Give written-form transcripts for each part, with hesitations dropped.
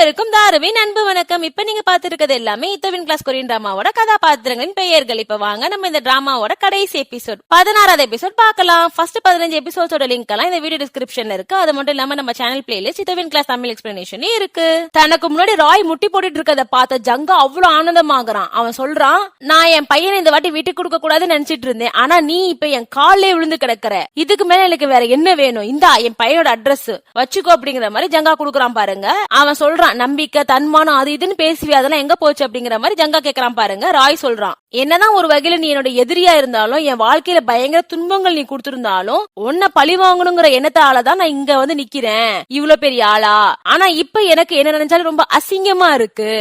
அனைவருக்கும் தாருவின் அன்பு வணக்கம். இப்ப நீங்க பாத்துருக்கிறது எல்லாமே இத்தவின் கிளாஸ் கொரியன் டிராமாவோட கதாபாத்திரங்களின் பெயர்கள். இப்ப வாங்க நம்ம இந்த டிராமாவோட கடைசி எபிசோட் 16வது எபிசோட் பாக்கலாம். ஃபர்ஸ்ட் 15 எபிசோடோட லிங்க் எல்லாம் இந்த வீடியோ டிஸ்கிரிப்ஷன்ல இருக்கு. அது மட்டும் இல்லாம நம்ம சேனல் பிளேலிஸ்ட் இத்தவின் கிளாஸ் தமிழ் எக்ஸ்பிளனேஷன் இருக்கு. தனக்கு முன்னாடி ராய் முட்டி போட்டுட்டு இருக்கத பார்த்த ஜங்கா அவ்வளவு ஆனந்தமாகறான். அவன் சொல்றான், நான் என் பையனை இந்த வாட்டி வீட்டுக்கு கொடுக்க கூடாதுன்னு நினைச்சிட்டு இருந்தேன். ஆனா நீ இப்ப என் காலே விழுந்து கிடக்குற. இதுக்கு மேல எனக்கு வேற என்ன வேணும்? இந்தா என் பையனோட அட்ரஸ் வச்சுக்கோ அப்படிங்கிற மாதிரி ஜங்கா குடுக்குறான் பாருங்க. அவன் சொல்றான், நம்பிக்கை தன்மானம் அது இதுன்னு பேசுவி, அதெல்லாம் எங்க போச்சு அப்படிங்கிற மாதிரி ஜங்கா கேக்குறான் பாருங்க. ராய் சொல்றான், என்னதான் ஒரு வகையில நீ என்னோட எதிரியா இருந்தாலும், என் வாழ்க்கையில பயங்கர துன்பங்கள் நீ கொடுத்திருந்தாலும், உன்னை பழி வாங்கணுங்கிற எண்ணத்தாலதான் நான் இங்க வந்து நிக்கிறேன். இவ்வளவு பெரிய ஆளா? ஆனா இப்ப எனக்கு என்ன நினைச்சாலும் ரொம்ப அசிங்கமா இருக்கு.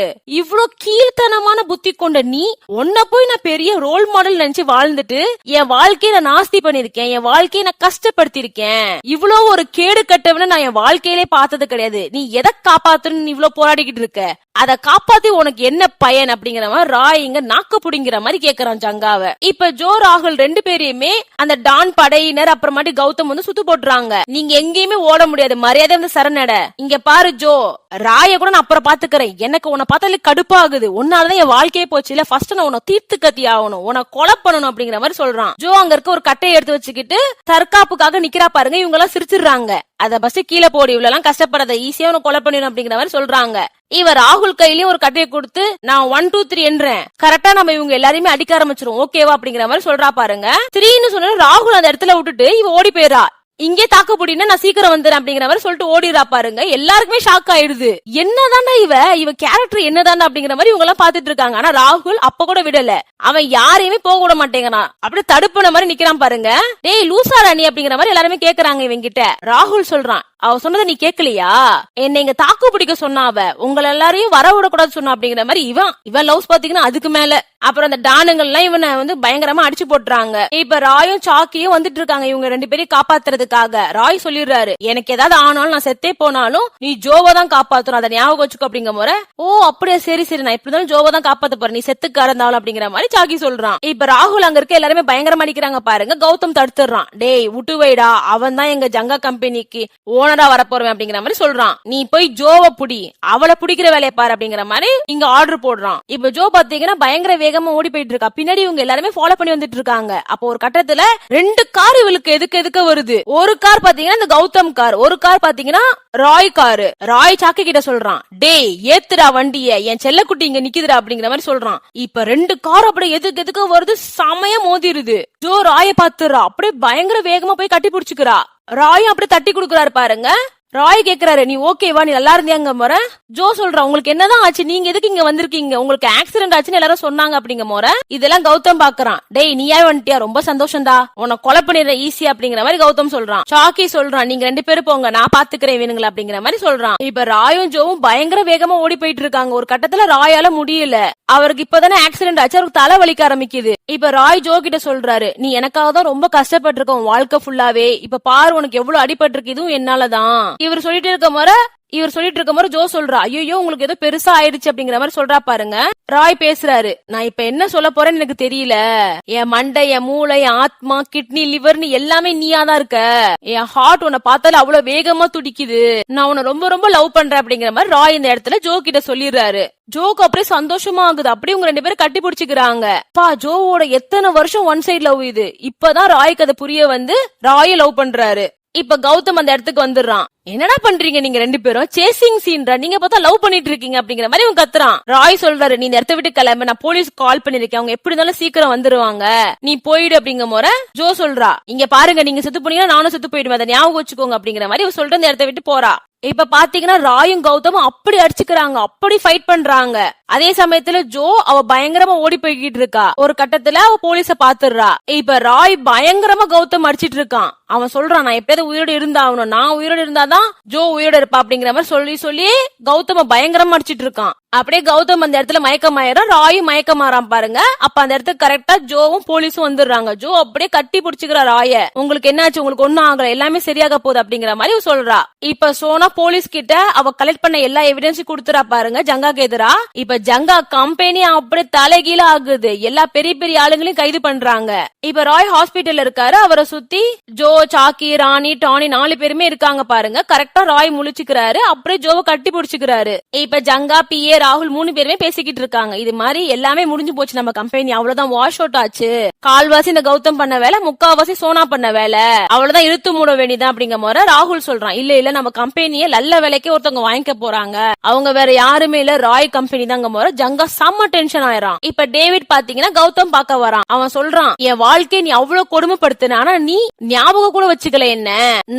இவ்வளவு கீழ்த்தனமான புத்தி கொண்ட நீ, உன்னை போய் நான் பெரிய ரோல் மாடல் நினைச்சு வாழ்ந்துட்டு என் வாழ்க்கையை நான் நாஸ்தி பண்ணிருக்கேன், என் வாழ்க்கையை நான் கஷ்டப்படுத்திருக்கேன். இவ்வளவு ஒரு கேடு கட்டவன நான் என் வாழ்க்கையிலே பார்த்தது கிடையாது. நீ எதை காப்பாத்தணும்னு இவ்வளவு போராடிக்கிட்டு இருக்க? அத காப்பாத்தி உனக்கு என்ன பயன் அப்படிங்கிற மாதிரி ராய் இங்க நாக்கு புடிங்கிற மாதிரி கேக்குறான் ஜங்காவ. இப்ப ஜோ ராகுல் ரெண்டு பேரையுமே அந்த டான் படையினர் அப்புறமாட்டி கௌதம் வந்து சுத்து போட்டுறாங்க. நீங்க எங்கேயுமே ஓட முடியாது, மரியாதை வந்து சரணட. இங்க பாரு ஜோ, ராய கூட நான் அப்புறம் பாத்துக்கிறேன். எனக்கு உன்னை பார்த்தாலே கடுப்பாகுது. உன்னாலதான் என் வாழ்க்கையே போச்சு. இல்ல ஃபர்ஸ்ட் நான் உன்னை தீர்த்து கத்தி ஆகணும், உன்னை கொலை பண்ணணும் அப்படிங்கிற மாதிரி சொல்றான். ஜோ அங்க இருக்க ஒரு கட்டையை எடுத்து வச்சுக்கிட்டு தற்காப்புக்காக நிக்கிறா பாருங்க. இவங்க எல்லாம் சிரிச்சிடுறாங்க. அத பஸ் கீழே போடி, இவ்வளவு எல்லாம் கஷ்டப்படாத, ஈஸியா உன்னை கொலை பண்ணிடும் அப்படிங்கிற மாதிரி சொல்றாங்க. இவர் ராகுல் கையிலயும் ஒரு கட்டையை கொடுத்து, நான் 1 2 3 என்றேன், கரெக்டா நம்ம இவங்க எல்லாரையுமே அடிக்க ஆரம்பிச்சிரும், ஓகேவா அப்படிங்கிற மாதிரி சொல்றா பாருங்க. 3ன்னு சொன்ன ராகுல் அந்த இடத்துல விட்டுட்டு இவ ஓடி போயிரா. இங்கே தாக்கு போடினா நான் சீக்கிரம் வந்துறேன் அப்படிங்கிற மாதிரி சொல்லிட்டு ஓடிரா பாருங்க. எல்லாருக்குமே ஷாக் ஆயிடுது. என்னதாண்டா இவ கேரக்டர் என்னதாண்டா அப்படிங்கிற மாதிரி இவங்க எல்லாம் பாத்துட்டு இருக்காங்க. ஆனா ராகுல் அப்ப கூட விடல. அவன் யாரையுமே போக விட மாட்டேங்கிறான். அப்படியே தடுப்புன மாதிரி நிக்கிறான் பாருங்க. டேய் லூசாடா நீ அப்படிங்கிற மாதிரி எல்லாருமே கேக்குறாங்க இவங்க கிட்ட. ராகுல் சொல்றான், அவ சொன்னதை நீ கேட்கலையா? என்ன இங்க தாக்கு பிடிக்க சொன்னா, அவ உங்களை எல்லாரையும் வர விடக்கூடாது சொன்னா அப்படிங்கிற மாதிரி இவன் லவ்ஸ் பாத்தீங்கன்னா அதுக்கு மேல. அப்புறம் அந்த டானுங்கள் எல்லாம் இவனை வந்து பயங்கரமா அடிச்சு போட்டுறாங்க. இப்ப ராயும் சாக்கியும் வந்துட்டு இருக்காங்க இவங்க ரெண்டு பேரையும் காப்பாத்துறதுக்காக. ராய் சொல்லிடுறாரு, எனக்கு ஏதாவது ஆனாலும் நான் செத்தே போனாலும் நீ ஜோவை தான் காப்பாத்தணும், அதை ஞாபகம் வச்சுக்கோ அப்படிங்கிற முறை. ஓ அப்படியே, சரி சரி, நான் இப்படிதான் ஜோவை தான் காப்பாத்த போறேன், நீ செத்துக்கு இருந்தாலும் அப்படிங்கிற மாதிரி சாக்கி சொல்றான். இப்ப ராகுல் அங்க இருக்க எல்லாருமே பயங்கரமா அடிக்கிறாங்க பாருங்க. கௌதம் தடுத்துறான். டேய் விட்டு வைடா, அவன் தான் எங்க ஜங்கா கம்பெனிக்கு ஓனரா வரப்போறேன் அப்படிங்கிற மாதிரி சொல்றான். நீ போய் ஜோவை புடி, அவளை பிடிக்கிற வேலையை பாரு அப்படிங்கிற மாதிரி இங்க ஆர்டர் போடுறான். இப்ப ஜோ பாத்தீங்கன்னா பயங்கர வேகமா ஓடி போயிட்டு இருக்கா. பின்னாடி இவங்க எல்லாருமே ஃபாலோ பண்ணி வந்துட்டு இருக்காங்க. அப்போ ஒரு கட்டத்துல 2 கார் இவளுக்கு எதுக்கு வருது. ஒரு கார் பாத்தீங்கன்னா இந்த கௌதம் கார், ஒரு கார் பாத்தீங்கன்னா ராய் காரு. ராய் சாக்கி கிட்ட சொல்றான், டேய் ஏத்துடா வண்டிய, என் செல்லக்குட்டி இங்க நிக்குதுடா அப்படிங்கிற மாதிரி சொல்றான். இப்ப 2 கார் அப்படியே எதுக்கு வருது, சமய மோதிருது. ஜோ ராய பாத்துறா, அப்படியே பயங்கர வேகமா போய் கட்டி பிடிச்சுக்கிறா. ராயும் அப்படியே தட்டி குடுக்குறாரு பாருங்க. ராய் கேக்குறாரு, நீ ஓகேவா, நீ நல்லா இருந்தியாங்க முறை? ஜோ சொல்றா, உங்களுக்கு என்னதான் ஆச்சு, நீங்க எதுக்கு இங்க வந்திருக்கீங்க, உங்களுக்கு ஆக்சிடென்ட் ஆச்சுன்னு எல்லாரும் சொன்னாங்க அப்படிங்க முறை. இதெல்லாம் கௌதம் பாக்குறான். டேய் நீயா வந்துட்டியா, ரொம்ப சந்தோஷம்டா, உன்னை கொலை பண்ணிடுற ஈஸி அப்படிங்கிற மாதிரி கௌதம் சொல்றான். சாக்கி சொல்றான், நீங்க 2 பேரும் போங்க, நான் பாத்துக்கிறேன் வேணுங்களா அப்படிங்கிற மாதிரி சொல்றான். இப்ப ராயும் ஜோவும் பயங்கர வேகமா ஓடி போயிட்டு இருக்காங்க. ஒரு கட்டத்துல ராயால முடியல, அவருக்கு இப்பதானே ஆக்சிடென்ட் ஆச்சு, அவருக்கு தலை வலிக்க ஆரம்பிக்குது. இப்ப ராய் ஜோ கிட்ட சொல்றாரு, நீ எனக்காக தான் ரொம்ப கஷ்டப்பட்டு இருக்க உன் வாழ்க்கை ஃபுல்லாவே, இப்ப பாரு உனக்கு எவ்வளவு அடிபட்டு இருக்கு, இதுவும் என்னாலதான். இவர் சொல்லிட்டு இருக்க மாதிரி ஜோ சொல்றா, ஐயோ உங்களுக்கு ஏதோ பெருசா ஆயிடுச்சு அப்படிங்கிற மாதிரி சொல்றா பாருங்க. ராய் பேசுறாரு, நான் இப்ப என்ன சொல்ல போறேன்னு எனக்கு தெரியல, என் மண்டை, என் மூளை, என் ஆத்மா, கிட்னி, லிவர்னு எல்லாமே நீயாதான் இருக்க. என் ஹார்ட் உன்னை பார்த்தால அவ்வளவு வேகமா துடிக்குது, நான் உன்னை ரொம்ப ரொம்ப லவ் பண்றேன் அப்படிங்கிற மாதிரி ராய் இந்த இடத்துல ஜோ கிட்ட சொல்லிடுறாரு. ஜோக்கு அப்படியே சந்தோஷமா ஆகுது. அப்படியே உங்க 2 பேரும் கட்டி பிடிச்சுக்கிறாங்க. பா ஜோவோட எத்தனை வருஷம் ஒன் சைடு லவ் இது. இப்பதான் ராய்க்கு அதை புரிய வந்து ராய லவ் பண்றாரு. இப்ப கௌதம் அந்த இடத்துக்கு வந்துடுறான். என்னடா பண்றீங்க நீங்க 2 பேரும், சேசிங் சீன்ரா, நீங்க பார்த்தா லவ் பண்ணிட்டு இருக்கீங்க அப்படிங்கிற மாதிரி இவன் கத்துறான். ராய் சொல்றாரு, நீ இந்த இடத்த விட்டு கிளம்பு, நான் போலீஸ் கால் பண்ணிருக்கேன், அவங்க எப்படி இருந்தாலும் சீக்கிரம் வந்துருவாங்க, நீ போயிடு அப்படிங்கிற முறை. ஜோ சொல்றா, இங்க பாருங்க, நீங்க செத்து போனீங்கன்னா நானும் செத்து போயிடுவேன், அதை ஞாபகம் வச்சுக்கோங்க அப்படிங்கிற மாதிரி இவன் சொல்லிட்டு அந்த இடத்த விட்டு போறா. இப்ப பாத்தீங்கன்னா ராயும் கௌதமும் அப்படி அடிச்சுக்கிறாங்க, அப்படி ஃபைட் பண்றாங்க. அதே சமயத்துல ஜோ அவ பயங்கரமா ஓடி போய்கிட்டு இருக்கா. ஒரு கட்டத்துல அவ போலீஸ பாத்துடுறா. இப்ப ராய் பயங்கரமா கௌதம் அடிச்சிட்டு இருக்கான். அவன் சொல்றான், நான் எப்படியாவது உயிரோடு இருந்தாகணும், நான் உயிரோடு இருந்தாதான் ஜோ உயிரோடு இருப்பா அப்படிங்கிற மாதிரி சொல்லி கௌதம பயங்கரமா அடிச்சிட்டு இருக்கான். அப்படியே கௌதம் அந்த இடத்துல மயக்கமாயிரம், ராயும் மயக்கமாறான் பாருங்க. அப்ப அந்த இடத்துக்கு கரெக்டா ஜோவும் போலீஸும் வந்துடுறாங்க. ஜோ அப்படியே கட்டி பிடிச்சுக்கிற ராய, உங்களுக்கு என்னாச்சு, உங்களுக்கு ஒண்ணும் ஆகல, எல்லாமே சரியாக போகுது அப்படிங்கிற மாதிரி சொல்றா. இப்ப சோனா போலீஸ் கிட்ட அவ கலெக்ட் பண்ண எல்லா எவிடன்ஸும் கொடுத்துறா பாருங்க ஜங்காக்கு எதிரா. இப்ப ஜங்கா கம்பெனி அப்படியே தலைகீழ ஆகுது, எல்லா பெரிய பெரிய ஆளுங்களையும் கைது பண்றாங்க. இப்ப ராய் ஹாஸ்பிட்டல் இருக்காரு, அவரை சுத்தி ஜோ, சாக்கி, ராணி, டானி 4 பேருமே இருக்காங்க பாருங்க. கரெக்டா ராய் முழிச்சுக்கிறாரு, அப்படியே ஜோவை கட்டி பிடிச்சுக்கிறாரு. இப்ப ஜங்கா, பிஏ, ராகுல் 3 பேருமே பேசிக்கிட்டு இருக்காங்க. இது மாதிரி எல்லாமே முடிஞ்சு போச்சு, நம்ம கம்பெனி அவ்வளவுதான் வாஷ் அவுட் ஆச்சு, கால்வாசி இந்த கௌதம் பண்ண வேலை, முக்காவாசி சோனா பண்ண வேலை, அவ்வளவுதான் இழுத்து மூட வேண்டியதான் அப்படிங்கிற மாதிரி ராகுல் சொல்றான். இல்ல இல்ல, நம்ம கம்பெனியை நல்ல வேலைக்கே ஒருத்தவங்க வாங்கிக்க போறாங்க, அவங்க வேற யாருமே இல்ல, ராய் கம்பெனி தாங்க போற. ஜங்கா செம்ம டென்ஷன் ஆயிரான். இப்ப டேவிட் பாத்தீங்கன்னா கௌதம் பார்க்க வரான். அவன் சொல்றான், என் வாழ்க்கையை நீ அவ்வளவு கொடுமைப்படுத்தின, ஆனா நீ ஞாபகம் கூட வச்சுக்கல என்ன.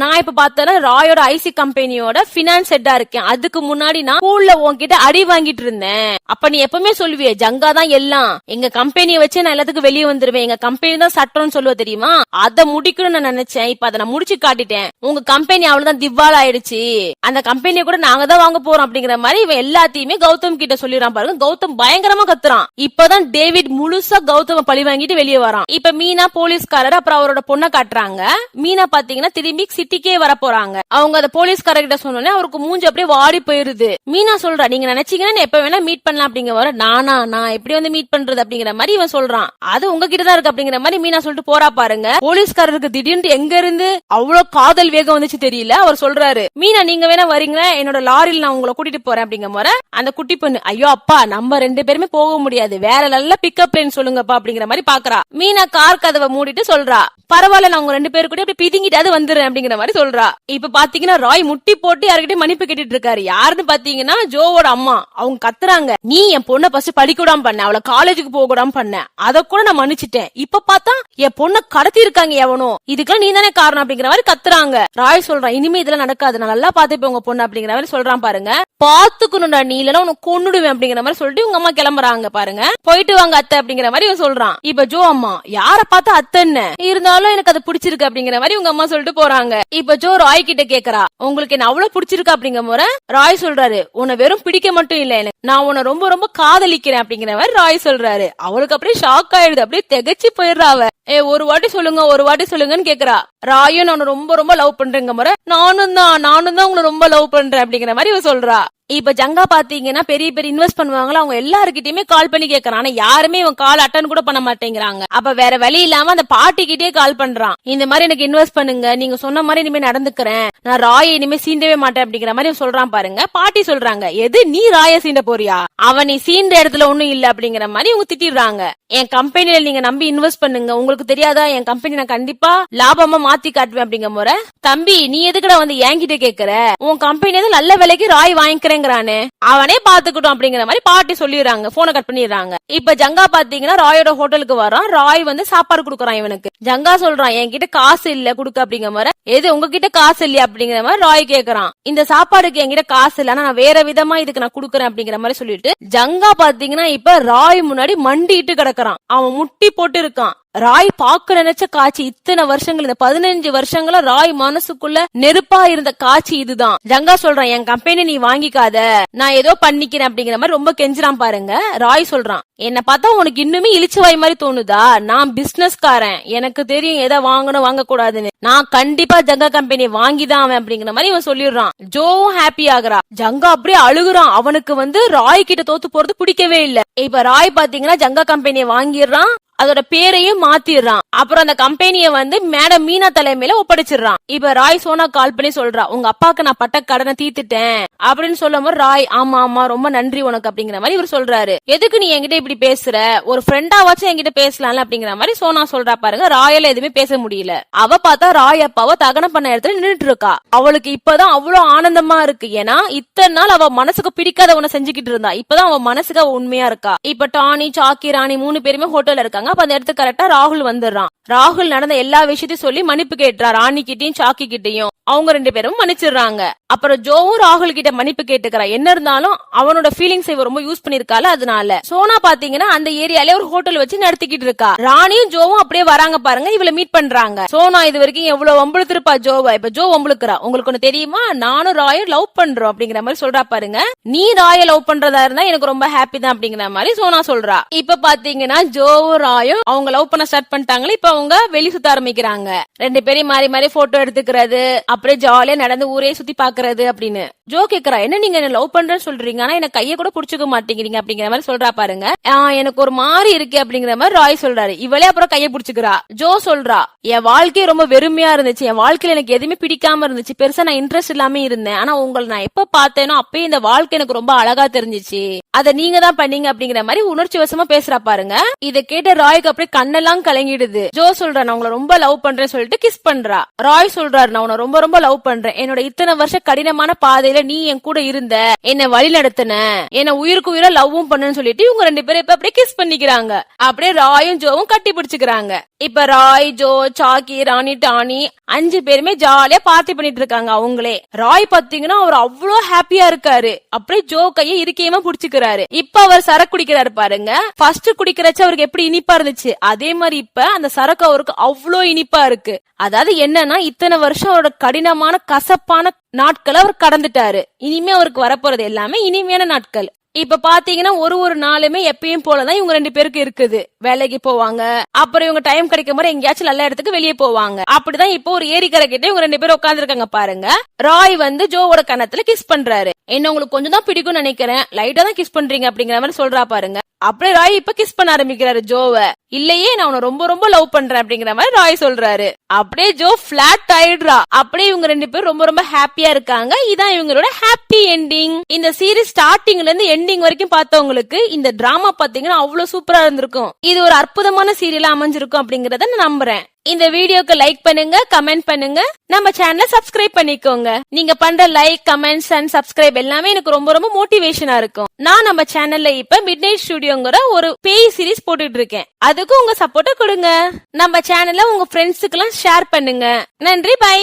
நான் இப்ப பார்த்தேன்னா ராயோட ஐசி கம்பெனியோட பினான்ஸ் ஹெட்டா இருக்கேன், அதுக்கு முன்னாடி நான் ஸ்கூல்ல உன்கிட்ட அடி வாங்கிட்டு இருந்தேன். அப்ப நீ எப்பவுமே சொல்லுவியே ஜங்கா தான் எல்லாம், எங்க கம்பெனியை வச்சு நான் எல்லாத்துக்கும் வெளியே வந்துருவேன், எங்க கம்பெனி தான் சட்டம்னு சொல்லுவ தெரியுமா, அதை முடிக்கணும்னு நான் நினைச்சேன், இப்ப அதை நான் முடிச்சு காட்டிட்டேன், உங்க கம்பெனி அவ்வளவுதான் திவால் ஆயிடுச்சு, அந்த கம்பெனியை கூட நாங்க தான் வாங்க போறோம் அப்படிங்கிற மாதிரி இவன் எல்லாத்தையுமே கௌதம் கிட்ட சொல்லிடுறான் பாருங்க. கௌதம் பயங்கரமா கத்துறான். இப்பதான் டேவிட் முழுசா கௌதம பழி வாங்கிட்டு வெளியே வரான். இப்ப மீனா போலீஸ்காரர் அப்புறம் அவரோட பொண்ணை காட்டுறாங்க. மீனா பாத்தீங்கன்னா திரும்பி சிட்டிக்கே வர போறாங்க. அவங்க அந்த போலீஸ்காரர்கிட்ட சொன்னோன்னே அவருக்கு மூஞ்சி அப்படியே வாடி போயிருது. மீனா சொல்றா, நீங்க நினைச்சீங்கன்னா எப்ப வேணா மீட் பண்ணலாம் அப்படிங்கிற வர, நான் எப்படி வந்து மீட் பண்றது அப்படிங்கிற மாதிரி இவன் சொல்றான். அது உங்ககிட்ட தான் இருக்கு அப்படிங்கிற மாதிரி மீனா சொல்லிட்டு போறா பாருங்க. போலீஸ்காரருக்கு திடீர்னு எங்க இருந்து அவ்வளவு காதல் வேகம் வந்துச்சு தெரியல. அவர் சொல்றாரு, மீனா நீங்க வேணா வரீங்களா, என்னோட லாரியில் நான் உங்களை கூட்டிட்டு போறேன் அப்படிங்கிற மாதிரி. அந்த குட்டி பொண்ணு, ஐயோ அப்பா நம்ம 2 பேருமே போக முடியாது, வேற நல்ல பிக்கப் லைன் சொல்லுங்கப்பா அப்படிங்கிற மாதிரி பாக்குறா. மீனா கார் கதவை மூடிட்டு சொல்றா, பரவாயில்ல நான் உங்க 2 பேரு கூட அப்படி பிதிங்கிட்டாது வந்துடுறேன் அப்படிங்கிற மாதிரி சொல்றா. இப்ப பாத்தீங்கன்னா ராய் முட்டி போட்டு யார்கிட்ட மன்னிப்பு கேட்டுட்டு இருக்காரு. யாருன்னு பாத்தீங்கன்னா ஜோவோட அம்மா. அவங்க கத்துறாங்க, நீ என் பொண்ணை ஃபர்ஸ்ட் படிக்கூடாம பண்ண, அவளை காலேஜுக்கு போக கூடாம பண்ண, அத கூட நான் மன்னிச்சிட்டேன், இப்ப பார்த்தா என் பொண்ணை கடத்தி இருக்காங்க எவனோ, இதுக்கெல்லாம் நீ தானே காரணம் அப்படிங்கிற மாதிரி கத்துறாங்க. ராய் சொல்றான், இனிமே இதெல்லாம் நடக்காது, நான் நல்லா பாத்துப்பேன் உங்க பொண்ணு அப்படிங்கிற மாதிரி சொல்றான் பாருங்க. பாத்துக்கணும்டா, நீ இல்லனா உனக்கு கொன்னுடுவேன் அப்படிங்கிற மாதிரி சொல்லிட்டு உங்க அம்மா கிளம்புறாங்க பாருங்க. போயிட்டு வாங்க அத்தை அப்படிங்கிற மாதிரி இவன் சொல்றான். இப்ப ஜோ அம்மா, யார பார்த்தா அத்தைன்னு இருந்தாலும் எனக்கு அது பிடிச்சிருக்கு அப்படிங்கிற மாதிரி உங்க அம்மா சொல்லிட்டு போறாங்க. இப்ப ஜோ ராய் கிட்ட கேக்குறா, உங்களுக்கு என்ன அவ்வளவு பிடிச்சிருக்கு அப்படிங்கிற முறை. ராய் சொல்றாரு, உன்னை வெறும் பிடிக்க மட்டும் இல்ல, எனக்கு நான் உன்னை ரொம்ப ரொம்ப காதலிக்கிறேன் அப்படிங்கிற மாதிரி ராய் சொல்றாரு. அவளுக்கு அப்படியே ஷாக் ஆயிடுது, அப்படியே திகச்சு போயிடுறா. அவ ஒரு வாட்டி சொல்லுங்கன்னு கேக்குறா. ராயும் நான் ரொம்ப ரொம்ப லவ் பண்றேங்க முறை. நானும் தான் உங்களை ரொம்ப லவ் பண்றேன் அப்படிங்கிற மாதிரி இவ சொல்றா. இப்ப ஜங்கா பாத்தீங்கன்னா பெரிய பெரிய இன்வெஸ்ட் பண்ணுவாங்களா, அவங்க எல்லாருக்கிட்டயுமே கால் பண்ணி கேக்குறான். ஆனா யாருமே இவன் கால் அட்டன் கூட பண்ண மாட்டேங்கிறாங்க. அப்ப வேற வழி இல்லாம அந்த பாட்டி கிட்டே கால் பண்றான். இந்த மாதிரி எனக்கு இன்வெஸ்ட் பண்ணுங்க, நீங்க சொன்ன மாதிரி இனிமே நடந்துக்கிறேன், நான் ராயை இனிமே சீண்டவே மாட்டேன் அப்படிங்கிற மாதிரி சொல்றான் பாருங்க. பாட்டி சொல்றாங்க, எது நீ ராய சீண்ட போறியா, அவன் நீ சீண்ட இடத்துல ஒண்ணும் இல்ல அப்படிங்கிற மாதிரி இவங்க திட்டிடுறாங்க. என் கம்பெனில நீங்க நம்பி இன்வெஸ்ட் பண்ணுங்க, உங்களுக்கு தெரியாதா என் கம்பெனி நான் கண்டிப்பா லாபமா மாத்தி காட்டுவேன் அப்படிங்கிற முறை. தம்பி நீ எதுக்குடா வந்து என்கிட்ட கேக்குற, உன் கம்பெனி நல்ல விலைக்கு ராய் வாங்கிக்கிறேங்கிறானே, அவனே பாத்துக்கிட்டோம் அப்படிங்கிற மாதிரி பாட்டி சொல்லிடுறாங்க. போனை கட் பண்ணிடுறாங்க. இப்ப ஜங்கா பாத்தீங்கன்னா ராயோட ஹோட்டலுக்கு வரான். ராய் வந்து சாப்பாடு குடுக்கறான் இவனுக்கு. ஜங்கா சொல்றான், என்கிட்ட காசு இல்ல குடுக்க அப்படிங்கிற மாதிரி. எது உங்ககிட்ட காசு இல்லையா அப்படிங்கிற மாதிரி ராய் கேக்குறான். இந்த சாப்பாடுக்கு என்கிட்ட காசு இல்ல, ஆனா நான் வேற விதமா இதுக்கு நான் குடுக்கறேன் அப்படிங்கிற மாதிரி சொல்லிட்டு ஜங்கா பாத்தீங்கன்னா இப்ப ராய் முன்னாடி மண்டிட்டு கிடக்குறான். அவன் முட்டி போட்டு இருக்கான். ராய் பாக்க நினைச்ச காட்சி இத்தனை வருஷங்கள், இந்த 15 வருஷங்களா ராய் மனசுக்குள்ள நெருப்பா இருந்த காட்சி இதுதான். ஜங்கா சொல்றான், என் கம்பெனி நீ வாங்கிக்காத, நான் ஏதோ பண்ணிக்கிறேன் அப்படிங்கிற மாதிரி ரொம்ப கெஞ்சுறான் பாருங்க. ராய் சொல்றான், என்ன பார்த்தா உனக்கு இன்னுமே இழிச்சுவாய் மாதிரி தோணுதா, நான் பிசினஸ்காரன், எனக்கு தெரியும் எதை வாங்கணும் வாங்க கூடாதுன்னு, நான் கண்டிப்பா ஜங்கா கம்பெனி வாங்கிதான் அவன் அப்படிங்கிற மாதிரி இவன் சொல்லிடுறான். ஜோவும் ஹாப்பி ஆகுறா. ஜங்கா அப்படியே அழுகுறான். அவனுக்கு வந்து ராய் கிட்ட தோத்து போறது பிடிக்கவே இல்ல. இப்ப ராய் பாத்தீங்கன்னா ஜங்கா கம்பெனியை வாங்கிடுறான், அதோட பேரையும் மாத்திடுறான். அப்புறம் அந்த கம்பெனிய வந்து மேடம் மீனா தலைமையில ஒப்படைச்சிடுறான். இப்ப ராய் சோனா கால் பண்ணி சொல்றா, உங்க அப்பாக்கு நான் பட்ட கடனை தீத்துட்டேன் அப்படின்னு சொல்லும் போது ராய், ஆமா ஆமா ரொம்ப நன்றி உனக்கு அப்படிங்கிற மாதிரி இவர் சொல்றாரு. எதுக்கு நீ என்கிட்ட இப்படி பேசுற, ஒரு ஃப்ரெண்டா வச்சு என்கிட்ட பேசலாம்ல அப்படிங்கிற மாதிரி சோனா சொல்றா பாருங்க. ராயால எதுவுமே பேச முடியல. அவ பார்த்தா ராய் அப்பாவை தகனம் பண்ண இடத்துல நின்றுட்டு இருக்கா. அவளுக்கு இப்பதான் அவ்வளவு ஆனந்தமா இருக்கு. ஏன்னா இத்தனை நாள் அவ மனசுக்கு பிடிக்காத உன செஞ்சுக்கிட்டு இருந்தா, இப்பதான் அவ மனசுக்கு அவ உண்மையா இருக்கா. இப்ப டானி, சாக்கி, ராணி 3 பேருமே ஹோட்டல்ல இருக்காங்க. இருக்காங்க. அப்ப அந்த இடத்துக்கு கரெக்டா ராகுல் வந்துடுறான். ராகுல் நடந்த எல்லா விஷயத்தையும் சொல்லி மன்னிப்பு கேட்டுறா. ராணி கிட்டையும் சாக்கி கிட்டையும். அவங்க 2 பேரும் மன்னிச்சிடுறாங்க. அப்புறம் ஜோவும் ராகுல் கிட்ட மன்னிப்பு கேட்டுக்கிறா. என்ன இருந்தாலும் அவனோட ஃபீலிங்ஸ் இவ ரொம்ப யூஸ் பண்ணிருக்கால, அதனால. சோனா பாத்தீங்கன்னா அந்த ஏரியாலே ஒரு ஹோட்டல் வச்சு நடத்திக்கிட்டு இருக்கா. ராணியும் ஜோவும் அப்படியே வராங்க பாருங்க. இவள மீட் பண்றாங்க. சோனா இது வரைக்கும் எவ்வளவு வம்புழுத்திருப்பா ஜோவா. இப்ப ஜோ வம்புழுக்கிறா. உங்களுக்கு ஒண்ணு தெரியுமா, நானும் ராயும் லவ் பண்றோம் அப்படிங்கிற மாதிரி சொல்றா பாருங்க. நீ ராய லவ் பண்றதா இருந்தா எனக்கு ரொம்ப ஹாப்பி தான் அப்படிங்கிற மாதிரி சோனா சொல்றா. இப்ப பாத்தீங்கன்னா ஜோவும் ராயும் அவங்க லவ் பண்ண ஸ்டார்ட் பண்ணிட்டாங்களே. இப்ப அவங்க வெளி சுத்த ஆரம்பிக்கிறாங்க. 2 பேரையும் மாறி மாறி போட்டோ எடுத்துக்கிறது, அப்படியே ஜாலியா நடந்து ஊரே சுத்தி பாக்குறது அப்படின்னு. ஜோ கேக்குறா, என்ன நீங்க என்ன லவ் பண்றேன்னு சொல்றீங்க, ஆனா என்ன கைய கூட புடிச்சுக்க மாட்டேங்கிறீங்க அப்படிங்கிற மாதிரி சொல்றா பாருங்க. எனக்கு ஒரு மாதிரி இருக்கு அப்படிங்கிற மாதிரி ராய் சொல்றாரு. இவளே அப்புறம் கைய புடிச்சுக்கிறா. ஜோ சொல்றா, என் வாழ்க்கையே ரொம்ப வெறுமையா இருந்துச்சு, என் வாழ்க்கையில எனக்கு எதுவுமே பிடிக்காம இருந்துச்சு, பெருசா நான் இன்ட்ரெஸ்ட் இல்லாம இருந்தேன். ஆனா உங்களை நான் எப்ப பார்த்தேனோ அப்பயே இந்த வாழ்க்கை எனக்கு ரொம்ப அழகா தெரிஞ்சிச்சு, அத நீங்க தான் பண்ணீங்க அப்படிங்கிற மாதிரி உணர்ச்சி வசமா பேசுறா பாருங்க. இத கேட்ட ராய்க்கு அப்படியே கண்ணெல்லாம் கலங்கிடுது. ஜோ சொல்றா, நான் உங்களை ரொம்ப லவ் பண்றேன்னு சொல்லிட்டு கிஸ் பண்றா. ராய் சொல்றாரு, நான் உன்னை ரொம்ப ரொம்ப லவ் பண்றேன், என்னோட இத்தனை வருஷ கடினமான பாதையில நீ என் கூட இருந்த, என்ன வழி நடத்தின, என்ன உயிருக்கு உயிரா லவ்வும் பண்ணுன்னு சொல்லிட்டு இவங்க 2 பேரும் இப்ப அப்படியே கிஸ் பண்ணிக்கிறாங்க. அப்படியே ராயும் ஜோவும் கட்டி பிடிச்சுக்கிறாங்க. இப்ப ராய், ஜோ, சாக்கி, ராணி, டானி 5 பேருமே ஜாலியா பார்ட்டி பண்ணிட்டு இருக்காங்க. அவங்களே ராய் பாத்தீங்கன்னா அவர் அவ்வளவு ஹாப்பியா இருக்காரு. அப்படியே ஜோ கையை இருக்கையுமா புடிச்சுக்கிறாரு. இப்ப அவர் சரக்கு குடிக்கிறாரு பாருங்க. ஃபர்ஸ்ட் குடிக்கிறச்சு அவருக்கு எப்படி இனிப்பா இருந்துச்சு, அதே மாதிரி இப்ப அந்த சரக்கு அவருக்கு அவ்வளோ இனிப்பா இருக்கு. அதாவது என்னன்னா, இத்தனை வருஷம் அவரோட கடினமான கசப்பான நாட்களை அவர் கடந்துட்டாரு. இனிமே அவருக்கு வரப்போறது எல்லாமே இனிமையான நாட்கள். இப்ப பாத்தீங்கன்னா ஒரு நாளுமே எப்பயும் போலதான் இவங்க 2 பேருக்கு இருக்குது. வேலைக்கு போவாங்க, அப்புறம் இவங்க டைம் கிடைக்கும் போது எங்கேயாச்சும் நல்ல இடத்துக்கு வெளியே போவாங்க. அப்படிதான் இப்போ ஒரு ஏரிக்கரை கிட்ட இவங்க 2 பேரும் உட்கார்ந்து இருக்காங்க பாருங்க. ராய் வந்து ஜோவோட கன்னத்துல கிஸ் பண்றாரு. என்ன உங்களுக்கு கொஞ்சம் தான் பிடிக்கும் நினைக்கிறேன், லைட்டா தான் கிஸ் பண்றீங்க அப்படிங்கிற மாதிரி சொல்றா பாருங்க. அப்படியே ராய் இப்ப கிஸ் பண்ண ஆரம்பிக்கிறாரு ஜோவ. இல்லையே, நான் உன்னை ரொம்ப ரொம்ப லவ் பண்றேன் அப்படிங்கிற மாதிரி ராய் சொல்றாரு. அப்படியே ஜோ பிளாட் ஆயிடுறா. அப்படியே இவங்க 2 பேரும் ரொம்ப ரொம்ப ஹாப்பியா இருக்காங்க. இதான் இவங்களோட ஹாப்பி எண்டிங். இந்த சீரீஸ் ஸ்டார்டிங்ல இருந்து எண்டிங் வரைக்கும் பார்த்தவங்களுக்கு இந்த டிராமா பாத்தீங்கன்னா அவ்வளவு சூப்பரா இருந்திருக்கும். இது ஒரு அற்புதமான சீரியலா அமைஞ்சிருக்கும் அப்படிங்கறத நான் நம்புறேன். இந்த வீடியோக்கு லைக் பண்ணுங்க, கமெண்ட் பண்ணுங்க, நம்ம சேனலை சப்ஸ்கிரைப் பண்ணிக்கோங்க. நீங்க பண்ற லைக், கமெண்ட்ஸ் அண்ட் சப்ஸ்கிரைப் எல்லாமே எனக்கு ரொம்ப ரொம்ப மோட்டிவேஷனா இருக்கும். நான் நம்ம சேனல்ல இப்ப மிட் நைட் ஸ்டுடியோங்கிற ஒரு பேய் சீரிஸ் போட்டுட்டு இருக்கேன். அதுக்கு உங்க சப்போர்ட்ட கொடுங்க. நம்ம சேனல்ல உங்க ஃப்ரெண்ட்ஸுக்கு எல்லாம் ஷேர் பண்ணுங்க. நன்றி, பை.